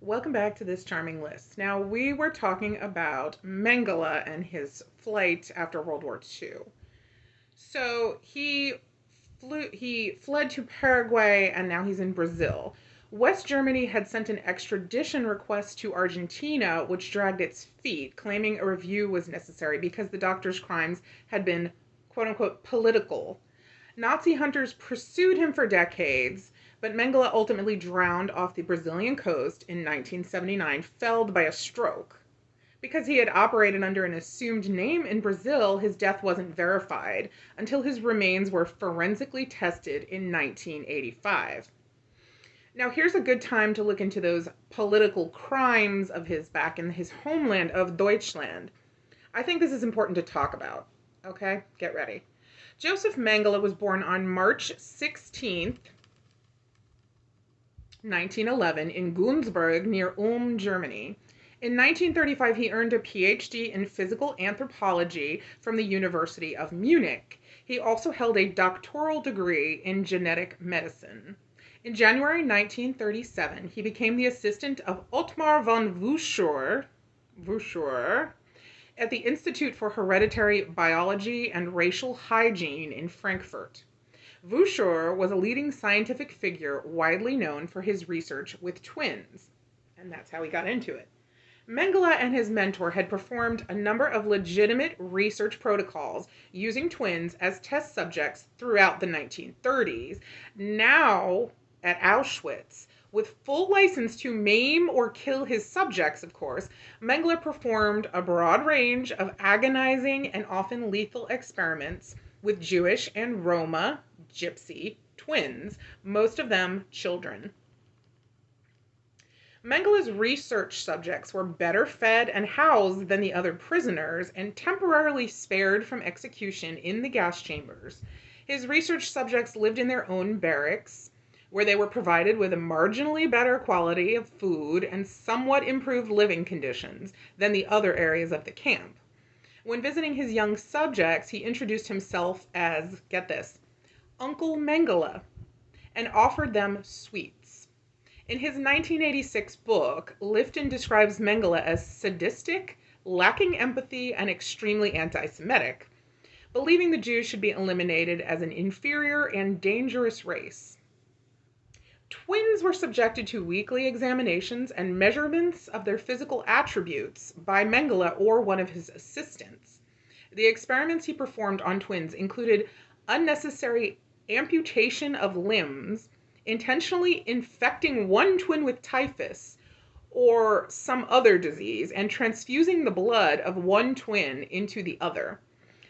Welcome back to this charming list. Now, we were talking about Mengele and his flight after World War II. So he fled to Paraguay and now he's in Brazil. West Germany had sent an extradition request to Argentina, which dragged its feet, claiming a review was necessary because the doctor's crimes had been quote unquote political. Nazi hunters pursued him for decades, but Mengele ultimately drowned off the Brazilian coast in 1979, felled by a stroke. Because he had operated under an assumed name in Brazil, his death wasn't verified until his remains were forensically tested in 1985. Now, here's a good time to look into those political crimes of his back in his homeland of Deutschland. I think this is important to talk about. Okay, get ready. Joseph Mengele was born on March 16th, 1911, in Günzburg near Ulm, Germany. In 1935, he earned a PhD in physical anthropology from the University of Munich. He also held a doctoral degree in genetic medicine. In January 1937, he became the assistant of Ottmar von Vauchour at the Institute for Hereditary Biology and Racial Hygiene in Frankfurt. Vauchour was a leading scientific figure widely known for his research with twins, and that's how he got into it. Mengele and his mentor had performed a number of legitimate research protocols using twins as test subjects throughout the 1930s. Now, at Auschwitz, with full license to maim or kill his subjects, of course, Mengele performed a broad range of agonizing and often lethal experiments with Jewish and Roma, Gypsy, twins, most of them children. Mengele's research subjects were better fed and housed than the other prisoners and temporarily spared from execution in the gas chambers. His research subjects lived in their own barracks, where they were provided with a marginally better quality of food and somewhat improved living conditions than the other areas of the camp. When visiting his young subjects, he introduced himself as, get this, Uncle Mengele, and offered them sweets. In his 1986 book, Lifton describes Mengele as sadistic, lacking empathy, and extremely anti-Semitic, believing the Jews should be eliminated as an inferior and dangerous race. Twins were subjected to weekly examinations and measurements of their physical attributes by Mengele or one of his assistants. The experiments he performed on twins included unnecessary amputation of limbs, intentionally infecting one twin with typhus or some other disease, and transfusing the blood of one twin into the other.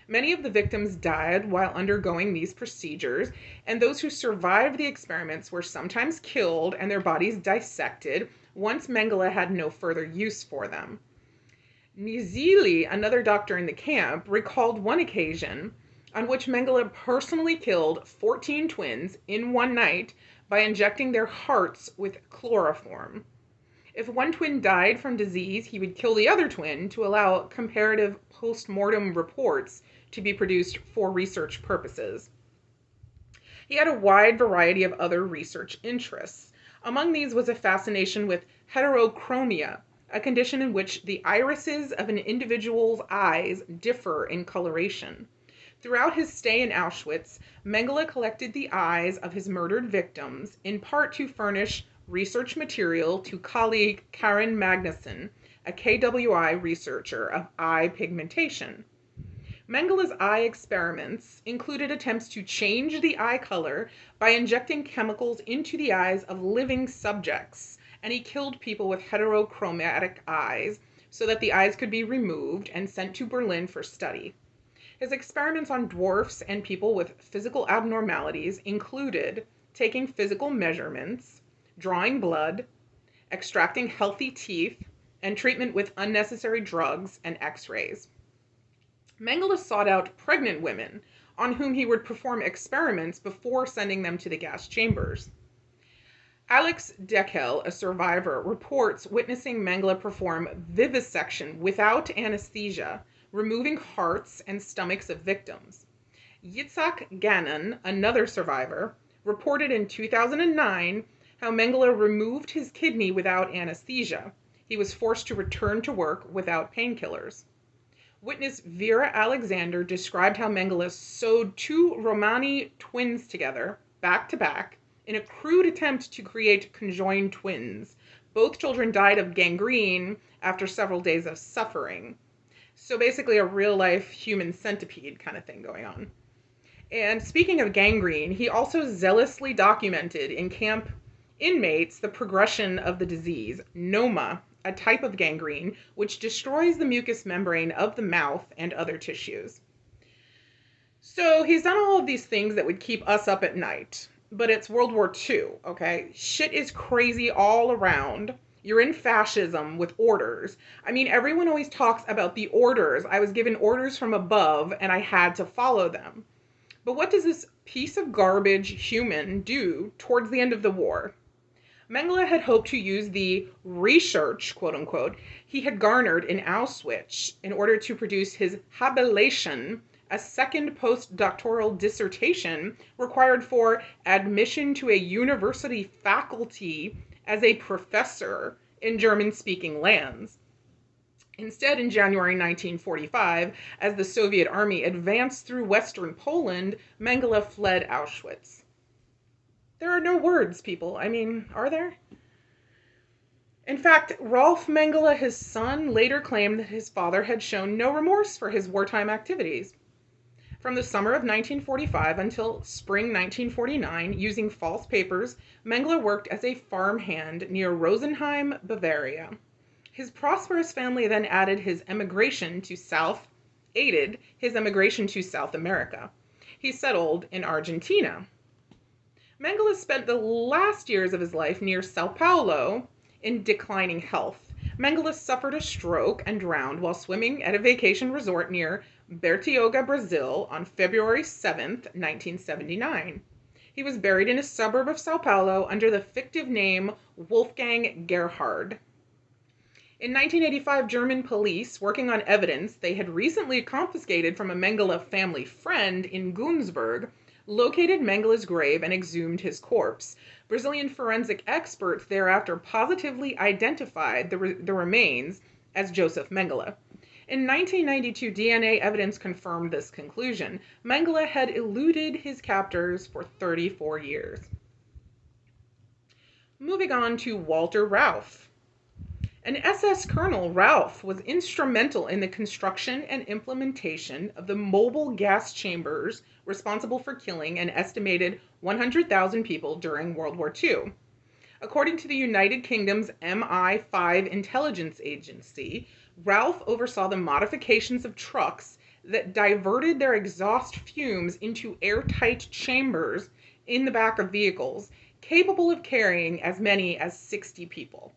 Many of the victims died while undergoing these procedures, and those who survived the experiments were sometimes killed and their bodies dissected once Mengele had no further use for them. Nizili, another doctor in the camp, recalled one occasion on which Mengele personally killed 14 twins in one night by injecting their hearts with chloroform. If one twin died from disease, he would kill the other twin to allow comparative post-mortem reports to be produced for research purposes. He had a wide variety of other research interests. Among these was a fascination with heterochromia, a condition in which the irises of an individual's eyes differ in coloration. Throughout his stay in Auschwitz, Mengele collected the eyes of his murdered victims, in part to furnish research material to colleague Karen Magnuson, a KWI researcher of eye pigmentation. Mengele's eye experiments included attempts to change the eye color by injecting chemicals into the eyes of living subjects, and he killed people with heterochromatic eyes so that the eyes could be removed and sent to Berlin for study. His experiments on dwarfs and people with physical abnormalities included taking physical measurements, drawing blood, extracting healthy teeth, and treatment with unnecessary drugs and x-rays. Mengele sought out pregnant women on whom he would perform experiments before sending them to the gas chambers. Alex Deckel, a survivor, reports witnessing Mengele perform vivisection without anesthesia, removing hearts and stomachs of victims. Yitzhak Gannon, another survivor, reported in 2009 how Mengele removed his kidney without anesthesia. He was forced to return to work without painkillers. Witness Vera Alexander described how Mengele sewed two Romani twins together, back to back, in a crude attempt to create conjoined twins. Both children died of gangrene after several days of suffering. So basically a real-life human centipede kind of thing going on. And speaking of gangrene, he also zealously documented in camp inmates the progression of the disease, noma, a type of gangrene which destroys the mucous membrane of the mouth and other tissues. So he's done all of these things that would keep us up at night, but it's World War II, okay? Shit is crazy all around. You're in fascism with orders. I mean, everyone always talks about the orders. I was given orders from above and I had to follow them. But what does this piece of garbage human do towards the end of the war? Mengele had hoped to use the research, quote unquote, he had garnered in Auschwitz in order to produce his habilitation, a second postdoctoral dissertation required for admission to a university faculty as a professor in German-speaking lands. Instead, in January 1945, as the Soviet army advanced through western Poland, Mengele fled Auschwitz. There are no words, people. I mean, are there? In fact, Rolf Mengele, his son, later claimed that his father had shown no remorse for his wartime activities. From the summer of 1945 until spring 1949, using false papers, Mengele worked as a farmhand near Rosenheim, Bavaria. His prosperous family then aided his emigration to South America. He settled in Argentina. Mengele spent the last years of his life near Sao Paulo in declining health. Mengele suffered a stroke and drowned while swimming at a vacation resort near Bertioga, Brazil on February 7, 1979. He was buried in a suburb of Sao Paulo under the fictive name Wolfgang Gerhard. In 1985, German police, working on evidence they had recently confiscated from a Mengele family friend in Günzburg, located Mengele's grave and exhumed his corpse. Brazilian forensic experts thereafter positively identified the remains as Joseph Mengele. In 1992, DNA evidence confirmed this conclusion. Mengele had eluded his captors for 34 years. Moving on to Walter Rauff. An SS colonel, Rauff was instrumental in the construction and implementation of the mobile gas chambers responsible for killing an estimated 100,000 people during World War II. According to the United Kingdom's MI5 intelligence agency, Rauff oversaw the modifications of trucks that diverted their exhaust fumes into airtight chambers in the back of vehicles, capable of carrying as many as 60 people.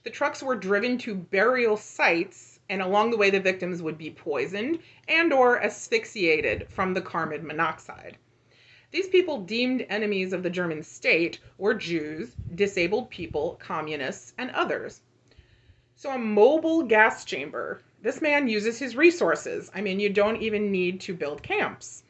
The trucks were driven to burial sites, and along the way the victims would be poisoned and or asphyxiated from the carbon monoxide. These people, deemed enemies of the German state, were Jews, disabled people, communists, and others. So a mobile gas chamber. This man uses his resources. I mean, you don't even need to build camps.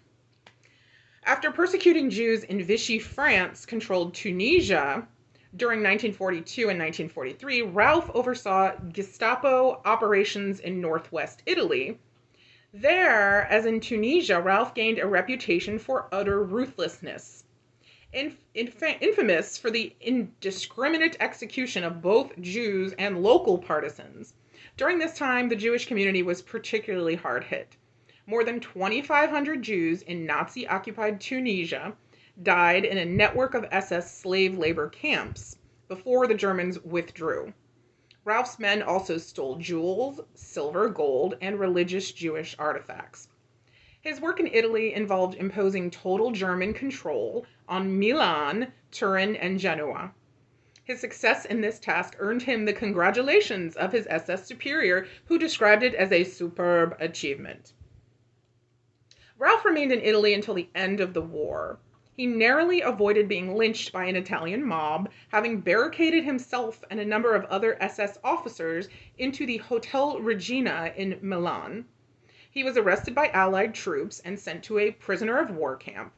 After persecuting Jews in Vichy France-controlled Tunisia, during 1942 and 1943, Rauff oversaw Gestapo operations in northwest Italy. There, as in Tunisia, Rauff gained a reputation for utter ruthlessness, infamous for the indiscriminate execution of both Jews and local partisans. During this time, the Jewish community was particularly hard hit. More than 2,500 Jews in Nazi-occupied Tunisia died in a network of SS slave labor camps before the Germans withdrew. Rauff's men also stole jewels, silver, gold, and religious Jewish artifacts. His work in Italy involved imposing total German control on Milan, Turin, and Genoa. His success in this task earned him the congratulations of his SS superior, who described it as a superb achievement. Rauff remained in Italy until the end of the war. He narrowly avoided being lynched by an Italian mob, having barricaded himself and a number of other SS officers into the Hotel Regina in Milan. He was arrested by Allied troops and sent to a prisoner of war camp.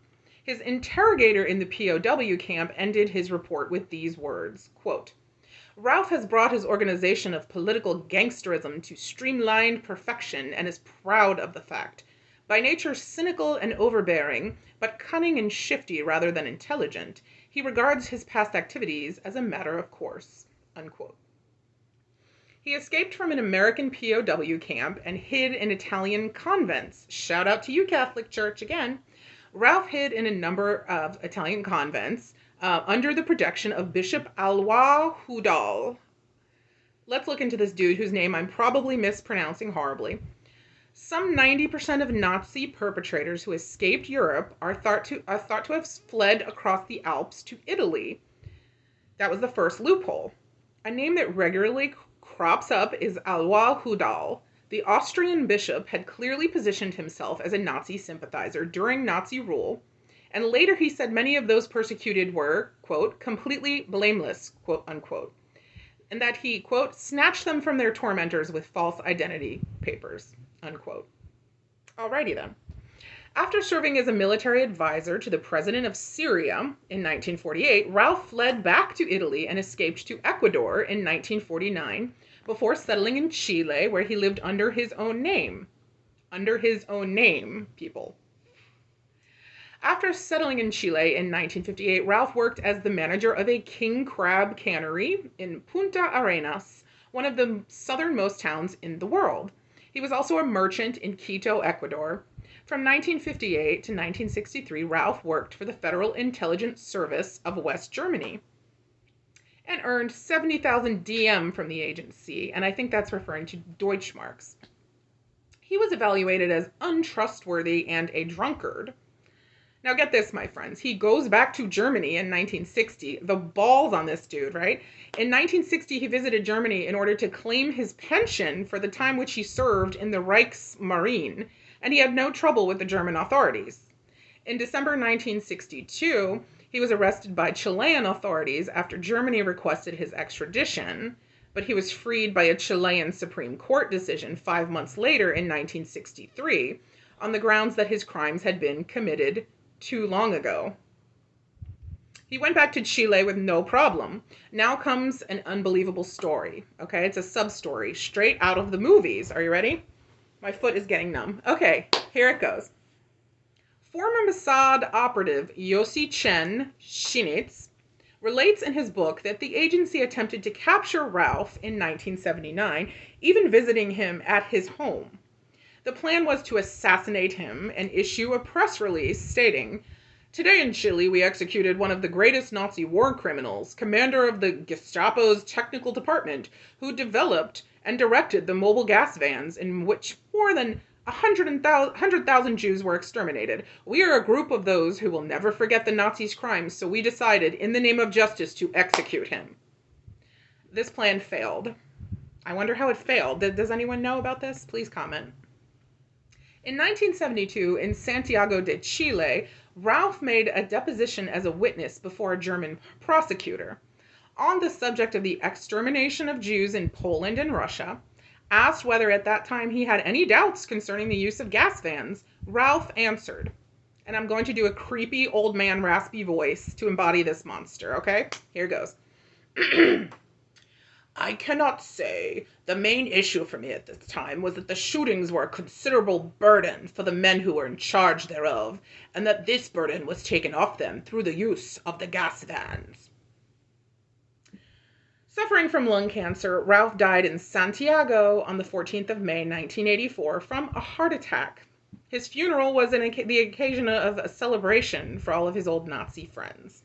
His interrogator in the POW camp ended his report with these words, quote, Ralph has brought his organization of political gangsterism to streamlined perfection and is proud of the fact. By nature cynical and overbearing, but cunning and shifty rather than intelligent, he regards his past activities as a matter of course, unquote. He escaped from an American POW camp and hid in Italian convents. Shout out to you, Catholic Church, again. Ralph hid in a number of Italian convents under the protection of Bishop Alois Houdal. Let's look into this dude whose name I'm probably mispronouncing horribly. Some 90% of Nazi perpetrators who escaped Europe are thought to have fled across the Alps to Italy. That was the first loophole. A name that regularly crops up is Alois Houdal. The Austrian bishop had clearly positioned himself as a Nazi sympathizer during Nazi rule, and later he said many of those persecuted were, quote, completely blameless, quote, unquote, and that he, quote, snatched them from their tormentors with false identity papers, unquote. Alrighty then. After serving as a military advisor to the president of Syria in 1948, Ralph fled back to Italy and escaped to Ecuador in 1949 before settling in Chile, where he lived under his own name. Under his own name, people. After settling in Chile in 1958, Ralph worked as the manager of a king crab cannery in Punta Arenas, one of the southernmost towns in the world. He was also a merchant in Quito, Ecuador. From 1958 to 1963, Ralph worked for the Federal Intelligence Service of West Germany and earned 70,000 DM from the agency, and I think that's referring to Deutschmarks. He was evaluated as untrustworthy and a drunkard. Now get this, my friends. He goes back to Germany in 1960. The balls on this dude, right? In 1960, he visited Germany in order to claim his pension for the time which he served in the Reichsmarine, and he had no trouble with the German authorities. In December 1962, he was arrested by Chilean authorities after Germany requested his extradition, but he was freed by a Chilean Supreme Court decision 5 months later in 1963 on the grounds that his crimes had been committed too long ago. He went back to Chile with no problem. Now comes an unbelievable story, okay? It's a sub-story straight out of the movies. Are you ready? My foot is getting numb. Okay, here it goes. Former Mossad operative Yossi Chen Schinitz relates in his book that the agency attempted to capture Ralph in 1979, even visiting him at his home. The plan was to assassinate him and issue a press release stating, "Today in Chile, we executed one of the greatest Nazi war criminals, commander of the Gestapo's technical department, who developed and directed the mobile gas vans in which more than 100,000 Jews were exterminated. We are a group of those who will never forget the Nazis' crimes, so we decided, in the name of justice, to execute him." This plan failed. I wonder how it failed. Does anyone know about this? Please comment. In 1972, in Santiago de Chile, Ralph made a deposition as a witness before a German prosecutor on the subject of the extermination of Jews in Poland and Russia. Asked whether at that time he had any doubts concerning the use of gas vans, Ralph answered, and I'm going to do a creepy old man raspy voice to embody this monster, okay? Here goes. "I cannot say. The main issue for me at this time was that the shootings were a considerable burden for the men who were in charge thereof, and that this burden was taken off them through the use of the gas vans." Suffering from lung cancer, Ralph died in Santiago on the 14th of May, 1984, from a heart attack. His funeral was the occasion of a celebration for all of his old Nazi friends.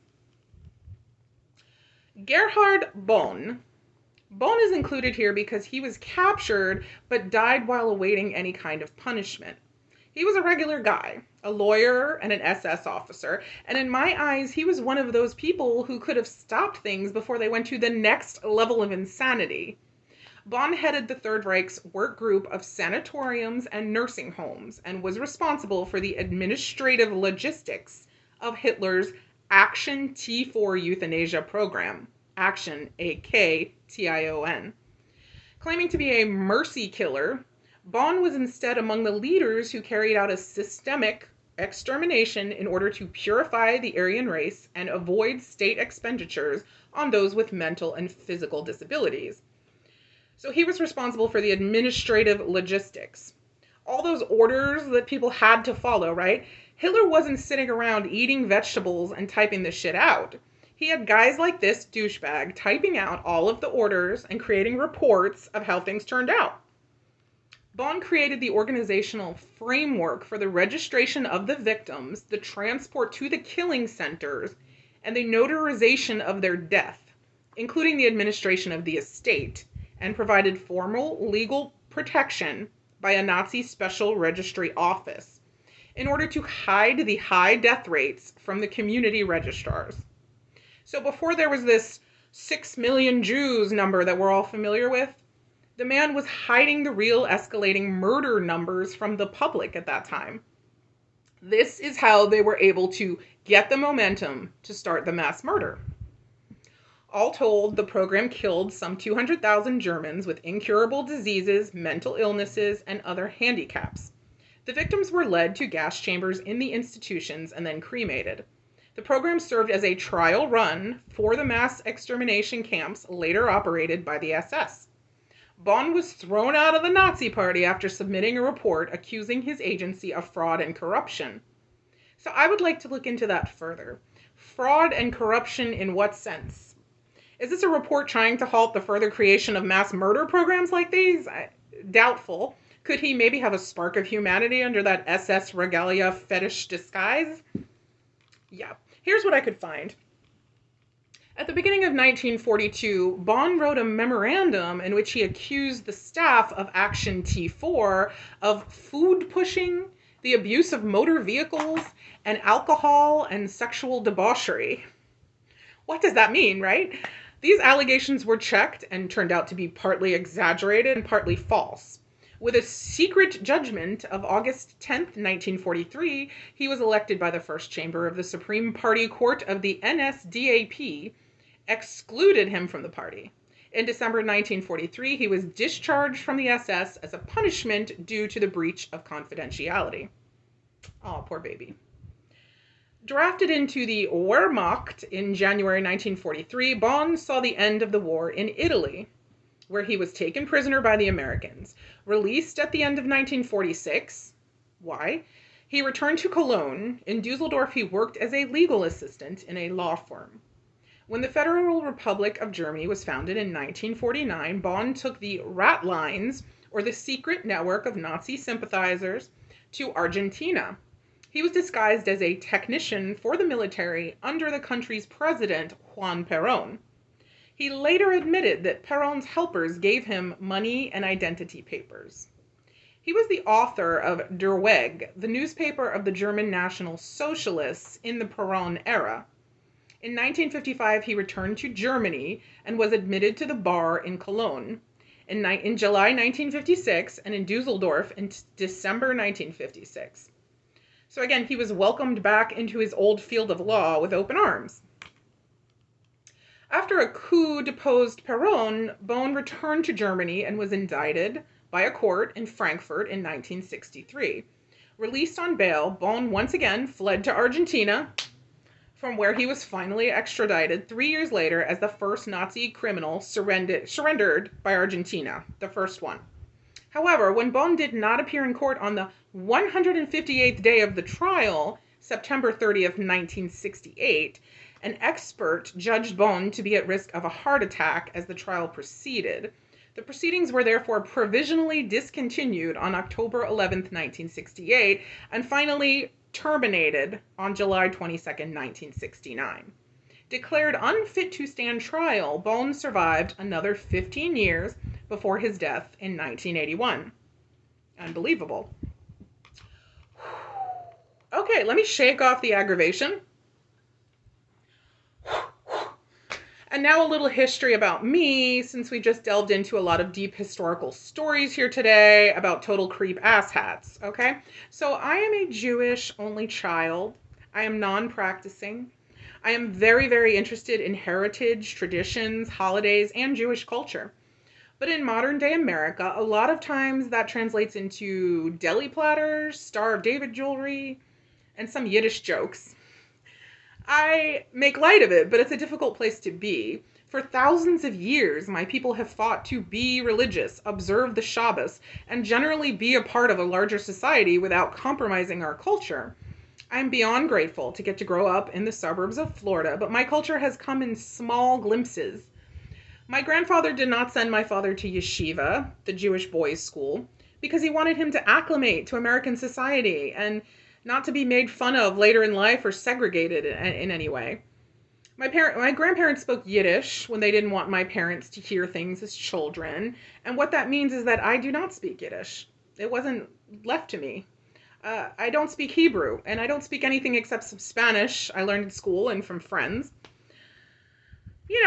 Gerhard Bonn. Bonn is included here because he was captured but died while awaiting any kind of punishment. He was a regular guy, a lawyer and an SS officer, and in my eyes, he was one of those people who could have stopped things before they went to the next level of insanity. Bonn headed the Third Reich's work group of sanatoriums and nursing homes and was responsible for the administrative logistics of Hitler's Action T4 euthanasia program. Action, A-K-T-I-O-N. Claiming to be a mercy killer, Bonn was instead among the leaders who carried out a systemic extermination in order to purify the Aryan race and avoid state expenditures on those with mental and physical disabilities. So he was responsible for the administrative logistics. All those orders that people had to follow, right? Hitler wasn't sitting around eating vegetables and typing this shit out. He had guys like this douchebag typing out all of the orders and creating reports of how things turned out. Bonn created the organizational framework for the registration of the victims, the transport to the killing centers, and the notarization of their death, including the administration of the estate, and provided formal legal protection by a Nazi special registry office in order to hide the high death rates from the community registrars. So before there was this 6 million Jews number that we're all familiar with, the man was hiding the real escalating murder numbers from the public at that time. This is how they were able to get the momentum to start the mass murder. All told, the program killed some 200,000 Germans with incurable diseases, mental illnesses, and other handicaps. The victims were led to gas chambers in the institutions and then cremated. The program served as a trial run for the mass extermination camps later operated by the SS. Bonn was thrown out of the Nazi Party after submitting a report accusing his agency of fraud and corruption. So I would like to look into that further. Fraud and corruption in what sense? Is this a report trying to halt the further creation of mass murder programs like these? Doubtful. Could he maybe have a spark of humanity under that SS regalia fetish disguise? Yeah. Here's what I could find. At the beginning of 1942, Bonn wrote a memorandum in which he accused the staff of Action T4 of food pushing, the abuse of motor vehicles, and alcohol and sexual debauchery. What does that mean, right? These allegations were checked and turned out to be partly exaggerated and partly false. With a secret judgment of August 10th, 1943, he was elected by the First Chamber of the Supreme Party Court of the NSDAP, excluded him from the party. In December 1943, he was discharged from the SS as a punishment due to the breach of confidentiality. Oh, poor baby. Drafted into the Wehrmacht in January 1943, Bonn saw the end of the war in Italy, where he was taken prisoner by the Americans. Released at the end of 1946. Why? He returned to Cologne. In Dusseldorf, he worked as a legal assistant in a law firm. When the Federal Republic of Germany was founded in 1949, Bonn took the Rat Lines, or the secret network of Nazi sympathizers, to Argentina. He was disguised as a technician for the military under the country's president, Juan Perón. He later admitted that Perón's helpers gave him money and identity papers. He was the author of Der Weg, the newspaper of the German National Socialists in the Perón era. In 1955, he returned to Germany and was admitted to the bar in Cologne. In July 1956 and in Dusseldorf in December 1956. So again, he was welcomed back into his old field of law with open arms. After a coup deposed Perón, Bonn returned to Germany and was indicted by a court in Frankfurt in 1963. Released on bail, Bonn once again fled to Argentina, from where he was finally extradited 3 years later as the first Nazi criminal surrendered by Argentina, the first one. However, when Bonn did not appear in court on the 158th day of the trial, September 30th, 1968, an expert judged Bonn to be at risk of a heart attack as the trial proceeded. The proceedings were therefore provisionally discontinued on October 11th, 1968, and finally terminated on July 22nd, 1969. Declared unfit to stand trial, Bonn survived another 15 years before his death in 1981. Unbelievable. Okay, let me shake off the aggravation. And now a little history about me, since we just delved into a lot of deep historical stories here today about total creep asshats, okay? So I am a Jewish only child. I am non-practicing. I am very, very interested in heritage, traditions, holidays, and Jewish culture. But in modern day America, a lot of times that translates into deli platters, Star of David jewelry, and some Yiddish jokes. I make light of it, but it's a difficult place to be. For thousands of years, my people have fought to be religious, observe the Shabbos, and generally be a part of a larger society without compromising our culture. I'm beyond grateful to get to grow up in the suburbs of Florida, but my culture has come in small glimpses. My grandfather did not send my father to yeshiva, the Jewish boys' school, because he wanted him to acclimate to American society and not to be made fun of later in life or segregated in any way. My grandparents spoke Yiddish when they didn't want my parents to hear things as children, and what that means is that I do not speak Yiddish. It wasn't left to me. I don't speak Hebrew, and I don't speak anything except some Spanish I learned in school and from friends.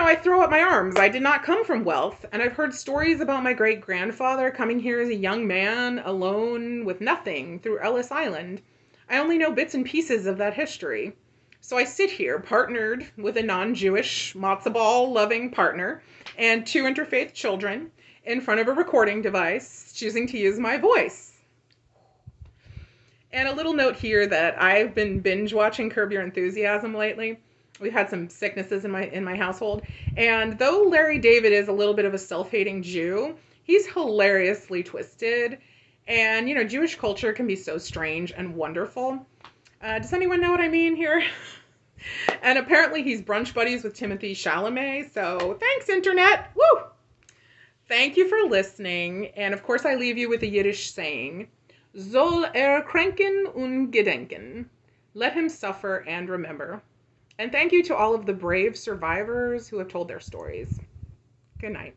I throw up my arms. I did not come from wealth, and I've heard stories about my great-grandfather coming here as a young man, alone, with nothing, through Ellis Island. I only know bits and pieces of that history. So I sit here, partnered with a non-Jewish, matzo ball-loving partner, and 2 interfaith children, in front of a recording device, choosing to use my voice. And a little note here that I've been binge-watching Curb Your Enthusiasm lately. We've had some sicknesses in my household. And though Larry David is a little bit of a self-hating Jew, he's hilariously twisted. And, Jewish culture can be so strange and wonderful. Does anyone know what I mean here? And apparently he's brunch buddies with Timothy Chalamet. So thanks, Internet. Woo! Thank you for listening. And of course I leave you with a Yiddish saying, Soll kränken und gedenken. Let him suffer and remember. And thank you to all of the brave survivors who have told their stories. Good night.